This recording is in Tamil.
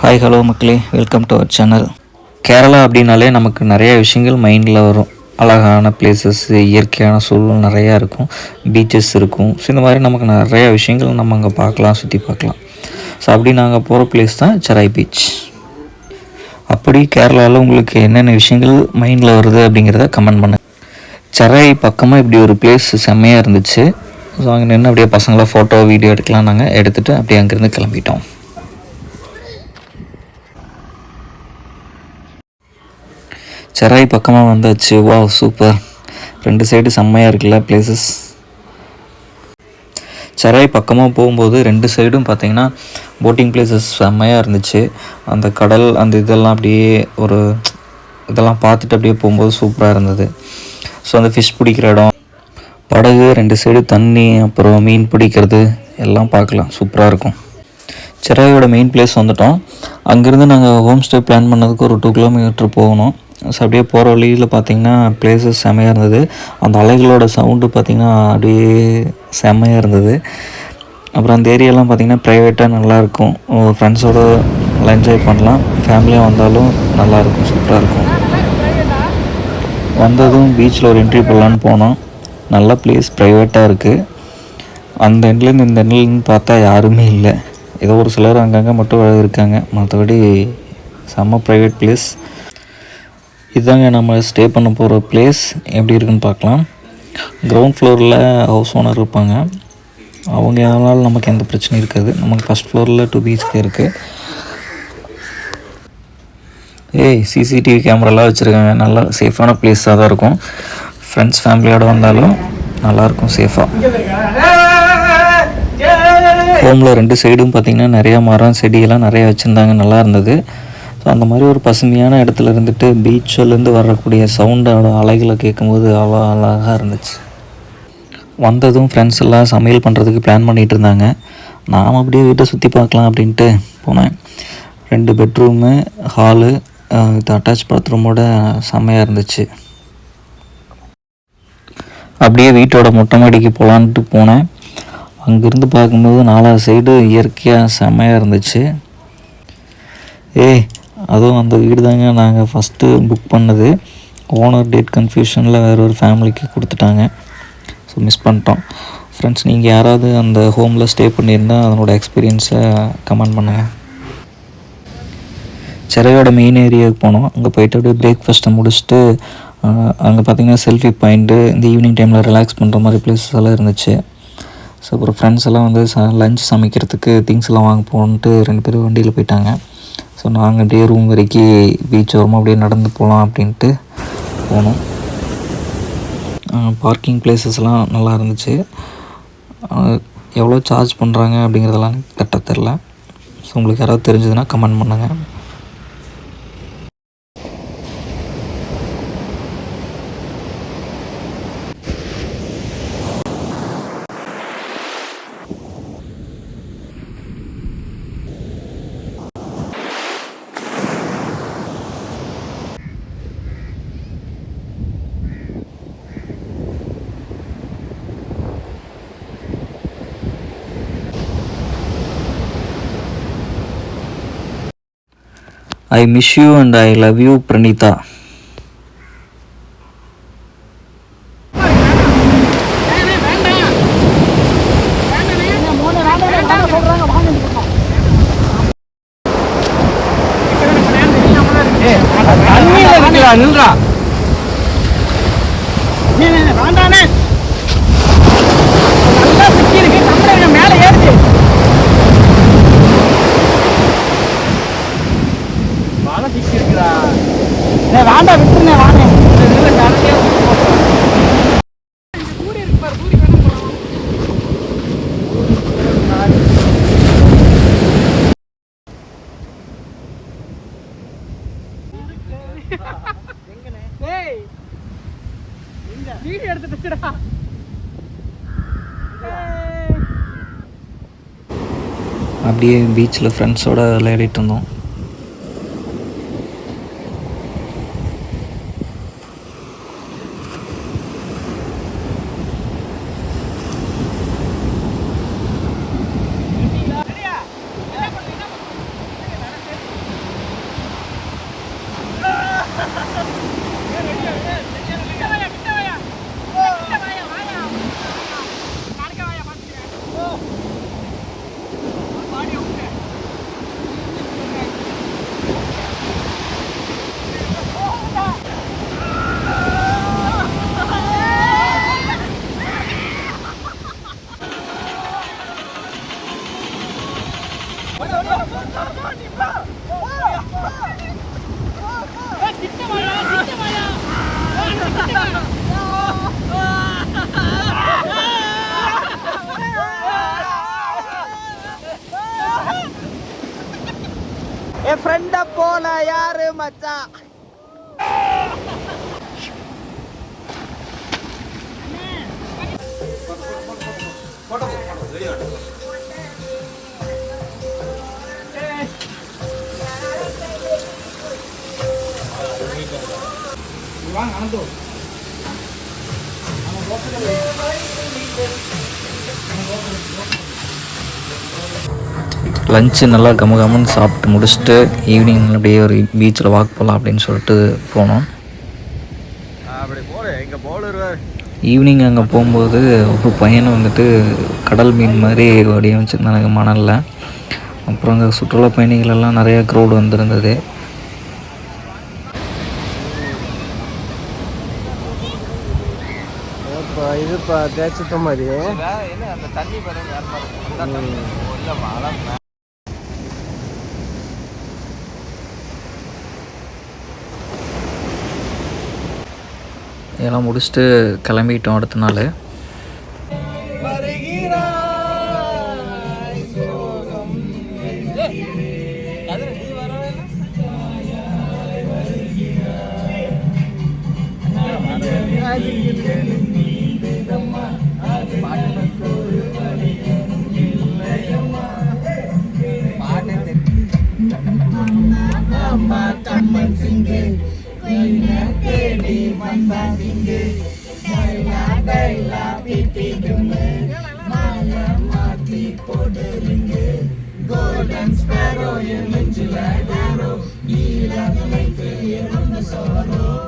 ஹாய் ஹலோ மக்களே, welcome to our channel. Kerala அப்படின்னாலே நமக்கு நிறைய விஷயங்கள் மைண்டில் வரும். அழகான பிளேசஸ், இயற்கையான சூழல் நிறையா இருக்கும், பீச்சஸ் இருக்கும். ஸோ இந்த மாதிரி நமக்கு நிறையா விஷயங்கள் நம்ம அங்கே பார்க்கலாம், சுற்றி பார்க்கலாம். ஸோ அப்படி நாங்கள் போகிற பிளேஸ் தான் செராய் பீச். அப்படி கேரளாவில் உங்களுக்கு என்னென்ன விஷயங்கள் மைண்டில் வருது அப்படிங்கிறத கமெண்ட் பண்ணுங்கள். செராய் பக்கமாக இப்படி ஒரு பிளேஸ் செம்மையாக இருந்துச்சு. ஸோ அங்கே நின்று அப்படியே பசங்களாம் ஃபோட்டோ வீடியோ எடுக்கலாம். நாங்கள் எடுத்துகிட்டு அப்படியே அங்கேருந்து கிளம்பிட்டோம். செராய் பக்கமாக வந்தாச்சு. வா சூப்பர், ரெண்டு சைடு செம்மையாக இருக்குல்ல பிளேசஸ். செராய் பக்கமாக போகும்போது ரெண்டு சைடும் பார்த்திங்கன்னா போட்டிங் பிளேசஸ் செம்மையாக இருந்துச்சு. அந்த கடல் அந்த இதெல்லாம் அப்படியே ஒரு இதெல்லாம் பார்த்துட்டு அப்படியே போகும்போது சூப்பராக இருந்தது. ஸோ அந்த ஃபிஷ் பிடிக்கிற இடம், படகு, ரெண்டு சைடு தண்ணி, அப்புறம் மீன் பிடிக்கிறது எல்லாம் பார்க்கலாம், சூப்பராக இருக்கும். செராயோட மெயின் பிளேஸ் வந்துட்டோம். அங்கேருந்து நாங்கள் ஹோம் ஸ்டே பிளான் பண்ணதுக்கு ஒரு 2 கிலோமீட்டர் போகணும். ஸோ அப்படியே போகிற வழியில் பார்த்திங்கன்னா பிளேசஸ் செம்மையாக இருந்தது. அந்த அலைகளோட சவுண்டு பார்த்திங்கன்னா அப்படியே செம்மையாக இருந்தது. அப்புறம் அந்த ஏரியாலாம் பார்த்திங்கன்னா ப்ரைவேட்டாக நல்லாயிருக்கும். ஃப்ரெண்ட்ஸோடு நல்லா என்ஜாய் பண்ணலாம். ஃபேமிலியாக வந்தாலும் நல்லாயிருக்கும், சூப்பராக இருக்கும். வந்ததும் பீச்சில் ஒரு என்ட்ரி போடலான்னு போனோம். நல்ல பிளேஸ், ப்ரைவேட்டாக இருக்குது. அந்த எண்ட்லேருந்து இந்த எண்ட்லேருந்து பார்த்தா யாருமே இல்லை. ஏதோ ஒரு சிலர் அங்கங்கே மட்டும் இருக்காங்க, மற்றபடி செம்ம ப்ரைவேட் பிளேஸ். இதுதாங்க நம்ம ஸ்டே பண்ண போகிற பிளேஸ். எப்படி இருக்குன்னு பார்க்கலாம். கிரவுண்ட் ஃப்ளோரில் ஹவுஸ் ஓனர் இருப்பாங்க. அவங்க எதனாலும் நமக்கு எந்த பிரச்சனையும் இருக்காது. நமக்கு ஃபஸ்ட் ஃப்ளோரில் 2 பீச்சுக்கு இருக்குது. சிசிடிவி கேமராலாம் வச்சுருக்காங்க. நல்லா சேஃபான பிளேஸாக தான் இருக்கும். ஃப்ரெண்ட்ஸ் ஃபேமிலியோடு வந்தாலும் நல்லாயிருக்கும், சேஃபாக. ஹோமில் ரெண்டு சைடும் பார்த்திங்கன்னா நிறையா மரம் செடியெல்லாம் நிறையா வச்சுருந்தாங்க, நல்லா இருந்தது. ஸோ அந்த மாதிரி ஒரு பசுமையான இடத்துல இருந்துட்டு பீச்சிலேருந்து வரக்கூடிய சவுண்டோட அலைகளை கேட்கும்போது அவ்வளோ அழகாக இருந்துச்சு. வந்ததும் ஃப்ரெண்ட்ஸ் எல்லாம் சமையல் பண்ணுறதுக்கு பிளான் பண்ணிகிட்டு இருந்தாங்க. நாம் அப்படியே வீட்டை சுற்றி பார்க்கலாம் அப்படின்ட்டு போனேன். 2 பெட்ரூமு, ஹாலு, இது அட்டாச் பாத்ரூமோட செம்மையாக இருந்துச்சு. அப்படியே வீட்டோட மொட்டை மாடிக்கு போகலான்ட்டு போனேன். அங்கேருந்து பார்க்கும்போது 4 சைடு இயற்கையாக செம்மையாக இருந்துச்சு. அதுவும் அந்த வீடு தாங்க நாங்கள் ஃபஸ்ட்டு புக் பண்ணது. ஓனர் டேட் கன்ஃபியூஷனில் வேறு ஒரு ஃபேமிலிக்கு கொடுத்துட்டாங்க. ஸோ மிஸ் பண்ணிட்டோம். ஃப்ரெண்ட்ஸ், நீங்கள் யாராவது அந்த ஹோமில் ஸ்டே பண்ணியிருந்தால் அதனோட எக்ஸ்பீரியன்ஸை கமெண்ட் பண்ணுங்கள். செரையோட மெயின் ஏரியாவுக்கு போனோம். அங்கே போய்ட்டு அப்படியே பிரேக்ஃபாஸ்ட்டை முடிச்சுட்டு அங்கே பார்த்திங்கன்னா செல்ஃபி பாயிண்ட்டு, இந்த ஈவினிங் டைமில் ரிலாக்ஸ் பண்ணுற மாதிரி பிளேஸஸ் எல்லாம் இருந்துச்சு. ஸோ அப்புறம் ஃப்ரெண்ட்ஸ் எல்லாம் வந்து லஞ்ச் சமைக்கிறதுக்கு திங்ஸ் எல்லாம் வாங்க போகணுன்ட்டு 2 பேரும் வண்டியில் போயிட்டாங்க. ஸோ நாங்கள் அப்படியே ரூம் வரைக்கும் பீச் ஓரமாக அப்படியே நடந்து போகலாம் அப்படின்ட்டு போனோம். பார்க்கிங் பிளேஸஸ்லாம் நல்லா இருந்துச்சு. எவ்வளோ சார்ஜ் பண்ணுறாங்க அப்படிங்கிறதெல்லாம் கரெக்டாக தெரில. ஸோ உங்களுக்கு யாராவது தெரிஞ்சதுன்னா கமெண்ட் பண்ணுங்கள். I miss you and I love you, Pranita. வாண்டா விட்டுருங்க, வாங்க. வீடியோ எடுத்துடா. அப்படியே பீச்சில் ஃப்ரெண்ட்ஸோடு விளையாடிட்டு இருந்தோம். என் ஃப்ரெண்ட போல யாரு மச்சான்? லஞ்சு நல்லா கமகமன்னு சாப்பிட்டு முடிச்சுட்டு ஈவினிங் அப்படியே ஒரு பீச்சில் வாக் போகலாம் அப்படின்னு சொல்லிட்டு போனோம். ஈவினிங் அங்கே போகும்போது ஒரு பையனை வந்துட்டு கடல் மீன் மாதிரி வடிய வச்சுருந்தாங்க மணலில். அப்புறம் அங்கே சுற்றுலா பயணிகள் எல்லாம் நிறைய க்ரௌடு வந்திருந்தது. இதுப்பா தேய்ச்சிட்ட மாதிரி இதெல்லாம் முடிச்சுட்டு கிளம்பிட்டோம் அடுத்த நாள். Golden sparrow, you mention like arrow. You love the life, you love the sorrow.